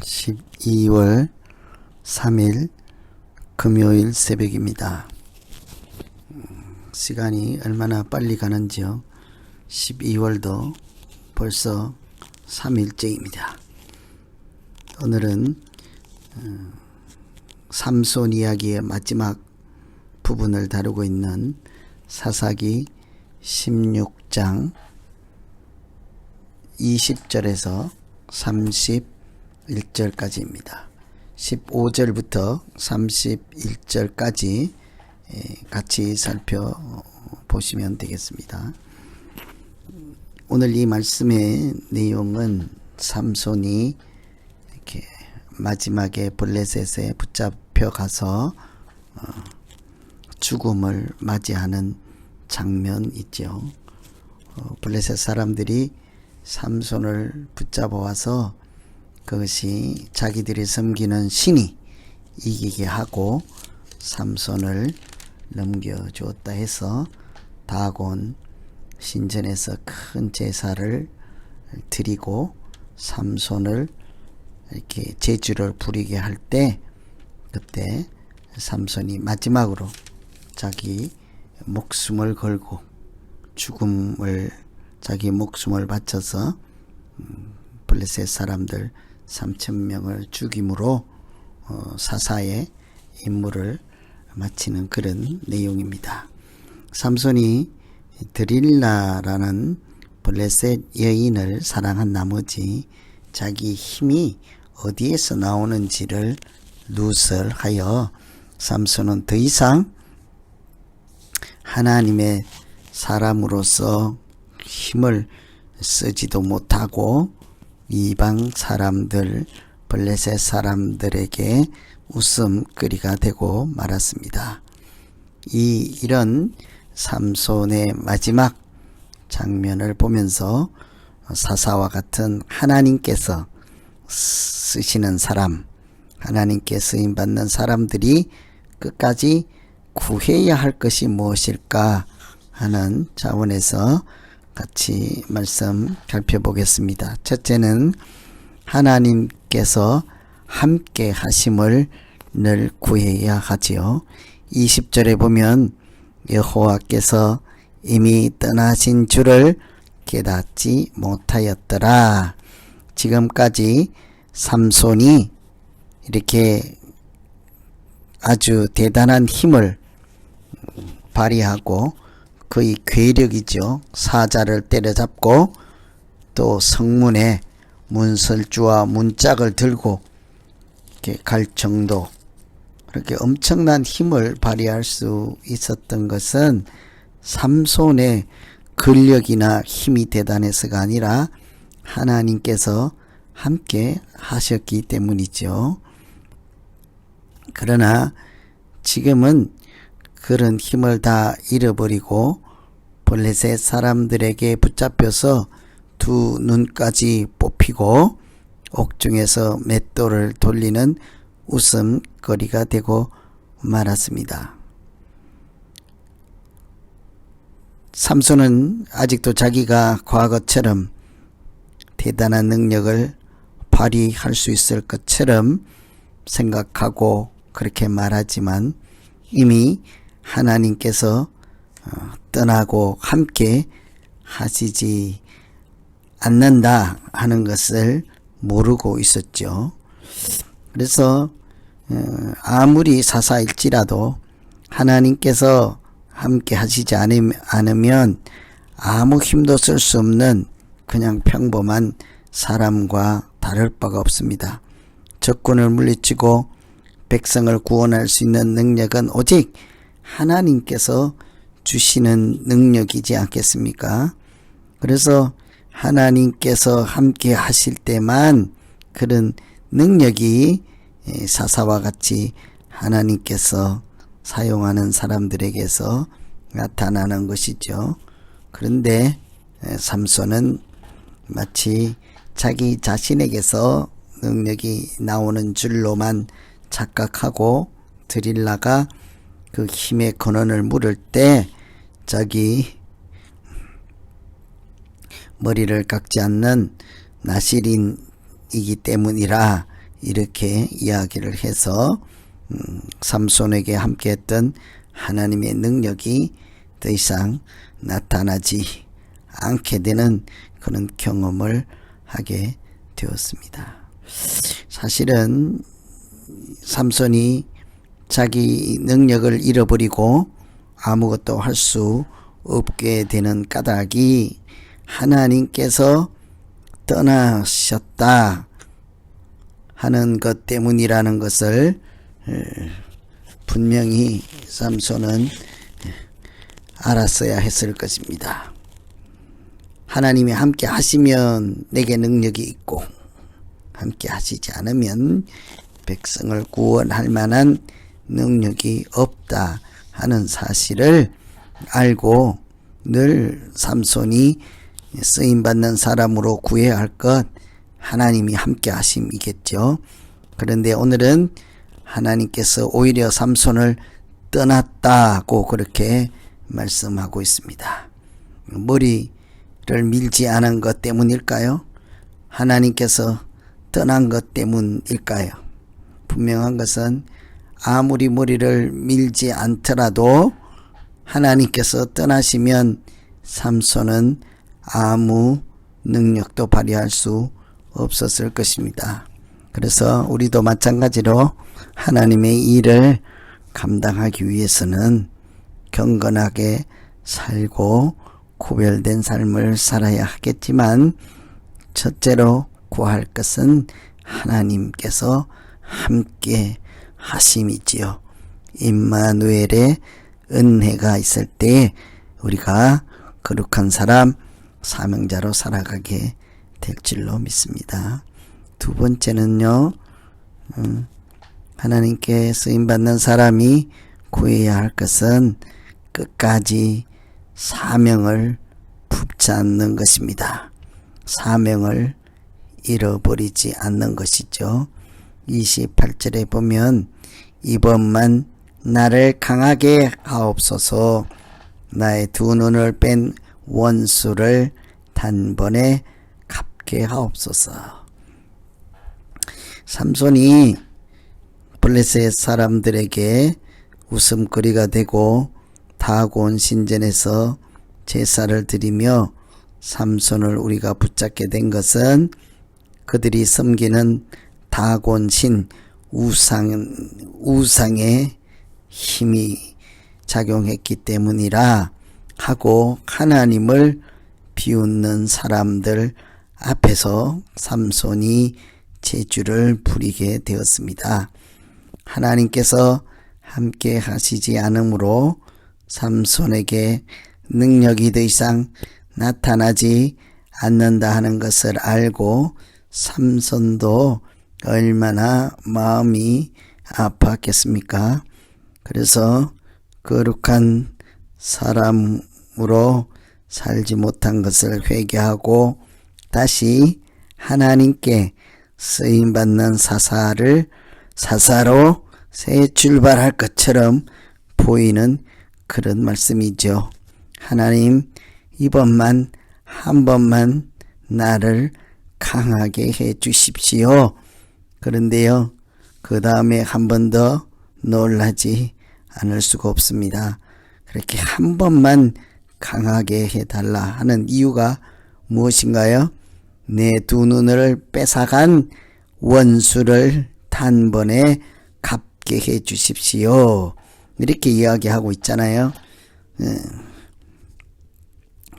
12월 3일 금요일 새벽입니다. 시간이 얼마나 빨리 가는지요. 12월도 벌써 3일째입니다. 오늘은 삼손 이야기의 마지막 부분을 다루고 있는 사사기 16장 20절에서 31절까지입니다. 15절부터 31절까지 같이 살펴보시면 되겠습니다. 오늘 이 말씀의 내용은 삼손이 이렇게 마지막에 블레셋에 붙잡혀 가서 죽음을 맞이하는 장면 있죠. 블레셋 사람들이 삼손을 붙잡아 와서 그것이 자기들이 섬기는 신이 이기게 하고 삼손을 넘겨주었다 해서 다곤 신전에서 큰 제사를 드리고 삼손을 이렇게 제주를 부리게 할 때 그때 삼손이 마지막으로 자기 목숨을 걸고 자기 목숨을 바쳐서 블레셋 사람들 3,000명을 죽임으로 사사의 임무를 마치는 그런 내용입니다. 삼손이 드릴라라는 블레셋 여인을 사랑한 나머지 자기 힘이 어디에서 나오는지를 누설하여 삼손은 더 이상 하나님의 사람으로서 힘을 쓰지도 못하고 이방 사람들, 블레셋 사람들에게 웃음거리가 되고 말았습니다. 이런 삼손의 마지막 장면을 보면서 사사와 같은 하나님께서 쓰시는 사람, 하나님께 쓰임받는 사람들이 끝까지 구해야 할 것이 무엇일까 하는 차원에서 같이 말씀 살펴보겠습니다. 첫째는 하나님께서 함께 하심을 늘 구해야 하지요. 20절에 보면 여호와께서 이미 떠나신 줄을 깨닫지 못하였더라. 지금까지 삼손이 이렇게 아주 대단한 힘을 발휘하고 거의 괴력이죠. 사자를 때려잡고 또 성문에 문설주와 문짝을 들고 이렇게 갈 정도, 그렇게 엄청난 힘을 발휘할 수 있었던 것은 삼손의 근력이나 힘이 대단해서가 아니라 하나님께서 함께 하셨기 때문이죠. 그러나 지금은 그런 힘을 다 잃어버리고 블레셋 사람들에게 붙잡혀서 두 눈까지 뽑히고 옥중에서 맷돌을 돌리는 웃음거리가 되고 말았습니다. 삼손은 아직도 자기가 과거처럼 대단한 능력을 발휘할 수 있을 것처럼 생각하고 그렇게 말하지만 이미 하나님께서 떠나고 함께 하시지 않는다 하는 것을 모르고 있었죠. 그래서 아무리 사사일지라도 하나님께서 함께 하시지 않으면 아무 힘도 쓸 수 없는 그냥 평범한 사람과 다를 바가 없습니다. 적군을 물리치고 백성을 구원할 수 있는 능력은 오직 하나님께서 주시는 능력이지 않겠습니까? 그래서 하나님께서 함께 하실 때만 그런 능력이 사사와 같이 하나님께서 사용하는 사람들에게서 나타나는 것이죠. 그런데 삼손은 마치 자기 자신에게서 능력이 나오는 줄로만 착각하고 드릴라가 그 힘의 근원을 물을 때 자기 머리를 깎지 않는 나실인이기 때문이라 이렇게 이야기를 해서 삼손에게 함께했던 하나님의 능력이 더 이상 나타나지 않게 되는 그런 경험을 하게 되었습니다. 사실은 삼손이 자기 능력을 잃어버리고 아무것도 할 수 없게 되는 까닭이 하나님께서 떠나셨다 하는 것 때문이라는 것을 분명히 삼손은 알았어야 했을 것입니다. 하나님이 함께 하시면 내게 능력이 있고 함께 하시지 않으면 백성을 구원할 만한 능력이 없다 하는 사실을 알고 늘 삼손이 쓰임받는 사람으로 구해야 할 것 하나님이 함께 하심이겠죠. 그런데 오늘은 하나님께서 오히려 삼손을 떠났다고 그렇게 말씀하고 있습니다. 머리를 밀지 않은 것 때문일까요? 하나님께서 떠난 것 때문일까요? 분명한 것은 아무리 머리를 밀지 않더라도 하나님께서 떠나시면 삼손은 아무 능력도 발휘할 수 없었을 것입니다. 그래서 우리도 마찬가지로 하나님의 일을 감당하기 위해서는 경건하게 살고 구별된 삶을 살아야 하겠지만 첫째로 구할 것은 하나님께서 함께 하심이지요. 임마누엘의 은혜가 있을 때 우리가 거룩한 사람, 사명자로 살아가게 될 줄로 믿습니다. 두 번째는요, 하나님께 쓰임받는 사람이 구해야 할 것은 끝까지 사명을 붙잡는 것입니다. 사명을 잃어버리지 않는 것이죠. 28절에 보면 이번만 나를 강하게 하옵소서, 나의 두 눈을 뺀 원수를 단번에 갚게 하옵소서. 삼손이 블레셋 사람들에게 웃음거리가 되고 다곤 신전에서 제사를 드리며 삼손을 우리가 붙잡게 된 것은 그들이 섬기는 다곤 신 우상의 힘이 작용했기 때문이라 하고 하나님을 비웃는 사람들 앞에서 삼손이 재주를 부리게 되었습니다. 하나님께서 함께 하시지 않으므로 삼손에게 능력이 더 이상 나타나지 않는다 하는 것을 알고 삼손도 얼마나 마음이 아팠겠습니까? 그래서 거룩한 사람으로 살지 못한 것을 회개하고 다시 하나님께 쓰임받는 사사로 새 출발할 것처럼 보이는 그런 말씀이죠. 하나님, 이번만 한 번만 나를 강하게 해 주십시오. 그런데요, 그 다음에 한 번 더 놀라지 않을 수가 없습니다. 그렇게 한 번만 강하게 해달라 하는 이유가 무엇인가요? 내 두 눈을 뺏어간 원수를 단번에 갚게 해 주십시오. 이렇게 이야기하고 있잖아요.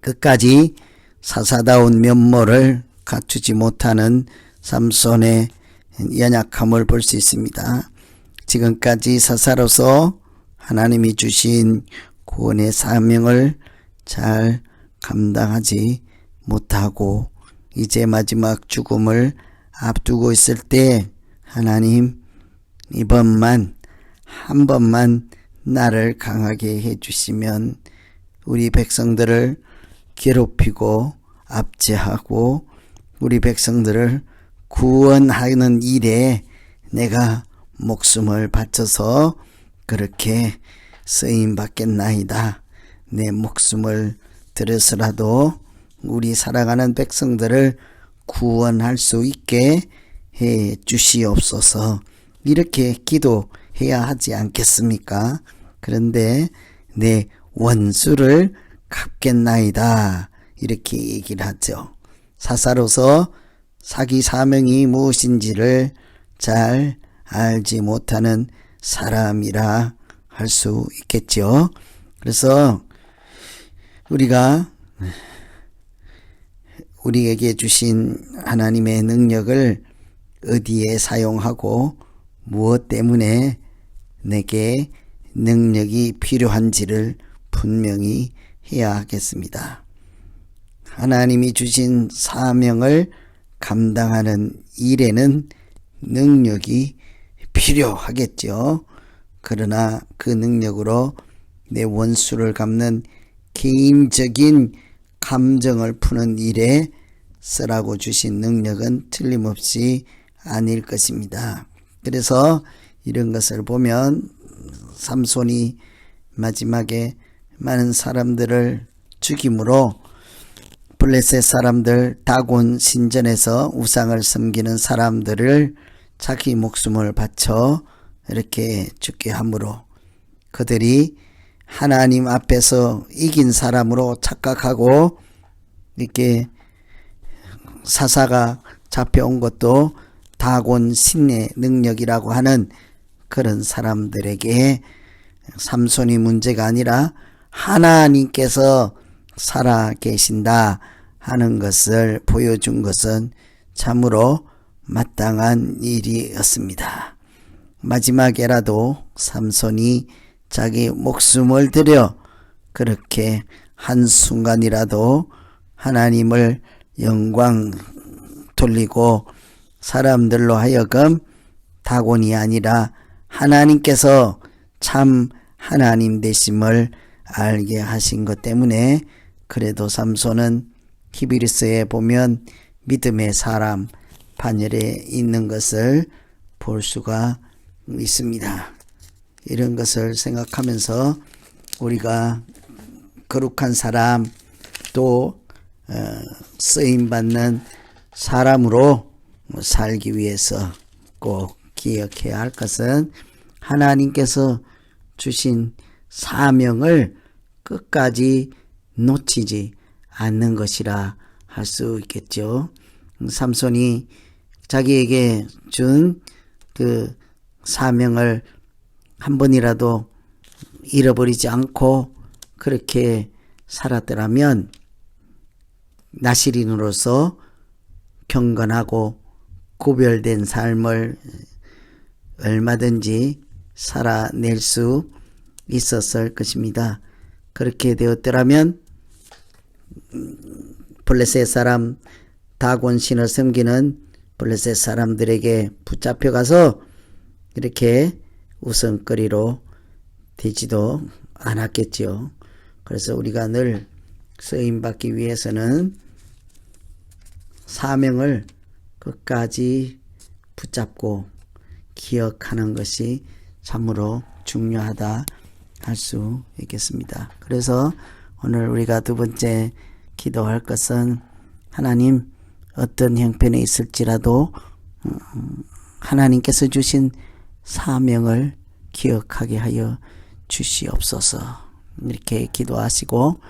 끝까지 사사다운 면모를 갖추지 못하는 삼손의 연약함을 볼 수 있습니다. 지금까지 사사로서 하나님이 주신 구원의 사명을 잘 감당하지 못하고 이제 마지막 죽음을 앞두고 있을 때 하나님, 이번만 한 번만 나를 강하게 해주시면 우리 백성들을 괴롭히고 압제하고 우리 백성들을 구원하는 일에 내가 목숨을 바쳐서 그렇게 쓰임받겠나이다. 내 목숨을 들여서라도 우리 살아가는 백성들을 구원할 수 있게 주시옵소서. 이렇게 기도해야 하지 않겠습니까? 그런데 내 원수를 갚겠나이다 이렇게 얘기를 하죠. 사사로서 자기 사명이 무엇인지를 잘 알지 못하는 사람이라 할 수 있겠죠. 그래서 우리가 우리에게 주신 하나님의 능력을 어디에 사용하고 무엇 때문에 내게 능력이 필요한지를 분명히 해야 하겠습니다. 하나님이 주신 사명을 감당하는 일에는 능력이 필요하겠죠. 그러나 그 능력으로 내 원수를 갚는 개인적인 감정을 푸는 일에 쓰라고 주신 능력은 틀림없이 아닐 것입니다. 그래서 이런 것을 보면 삼손이 마지막에 많은 사람들을 죽임으로 블레셋 사람들 다곤 신전에서 우상을 섬기는 사람들을 자기 목숨을 바쳐 이렇게 죽게 함으로 그들이 하나님 앞에서 이긴 사람으로 착각하고 이렇게 사사가 잡혀온 것도 다곤 신의 능력이라고 하는 그런 사람들에게 삼손이 문제가 아니라 하나님께서 살아 계신다 하는 것을 보여준 것은 참으로 마땅한 일이었습니다. 마지막에라도 삼손이 자기 목숨을 들여 그렇게 한순간이라도 하나님을 영광 돌리고 사람들로 하여금 다곤이 아니라 하나님께서 참 하나님 되심을 알게 하신 것 때문에 그래도 삼손은 히브리서에 보면 믿음의 사람 반열에 있는 것을 볼 수가 있습니다. 이런 것을 생각하면서 우리가 거룩한 사람 또 쓰임받는 사람으로 살기 위해서 꼭 기억해야 할 것은 하나님께서 주신 사명을 끝까지 놓치지 않는 것이라 할 수 있겠죠. 삼손이 자기에게 준 그 사명을 한 번이라도 잃어버리지 않고 그렇게 살았더라면 나실인으로서 경건하고 구별된 삶을 얼마든지 살아낼 수 있었을 것입니다. 그렇게 되었더라면 블레셋 사람 다곤 신을 섬기는 블레셋 사람들에게 붙잡혀가서 이렇게 웃음거리로 되지도 않았겠죠. 그래서 우리가 늘 쓰임받기 위해서는 사명을 끝까지 붙잡고 기억하는 것이 참으로 중요하다 할 수 있겠습니다. 그래서 오늘 우리가 두 번째 기도할 것은 하나님 어떤 형편에 있을지라도 하나님께서 주신 사명을 기억하게 하여 주시옵소서 이렇게 기도하시고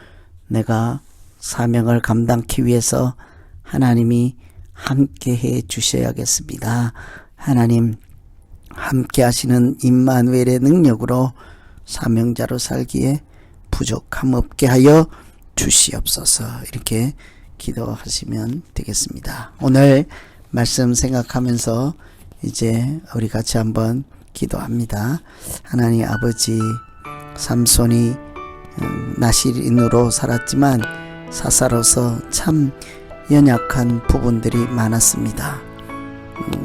내가 사명을 감당하기 위해서 하나님이 함께 해 주셔야겠습니다. 하나님 함께 하시는 임마누엘의 능력으로 사명자로 살기에 부족함 없게 하여 주시옵소서 이렇게 기도하시면 되겠습니다. 오늘 말씀 생각하면서 이제 우리 같이 한번 기도합니다. 하나님 아버지 삼손이 나실인으로 살았지만 사사로서 참 연약한 부분들이 많았습니다.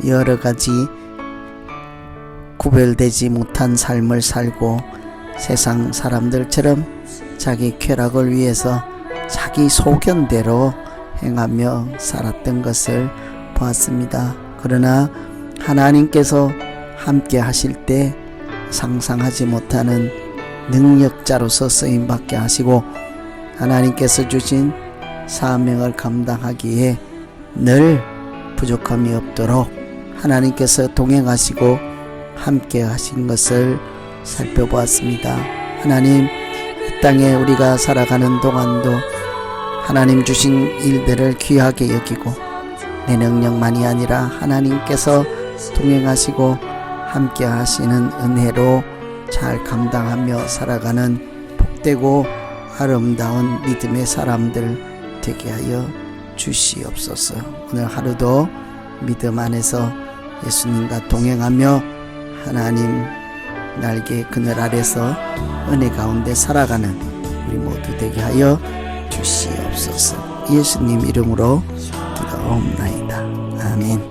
여러 가지 구별되지 못한 삶을 살고 세상 사람들처럼 자기 쾌락을 위해서 자기 소견대로 행하며 살았던 것을 보았습니다. 그러나 하나님께서 함께 하실 때 상상하지 못하는 능력자로서 쓰임받게 하시고 하나님께서 주신 사명을 감당하기에 늘 부족함이 없도록 하나님께서 동행하시고 함께 하신 것을 살펴보았습니다. 하나님, 이 땅에 우리가 살아가는 동안도 하나님 주신 일들을 귀하게 여기고 내 능력만이 아니라 하나님께서 동행하시고 함께 하시는 은혜로 잘 감당하며 살아가는 복되고 아름다운 믿음의 사람들 되게 하여 주시옵소서. 오늘 하루도 믿음 안에서 예수님과 동행하며 하나님 날개 그늘 아래서 은혜 가운데 살아가는 우리 모두 되게 하여 주시옵소서. 예수님 이름으로 기도옵나이다. 아멘.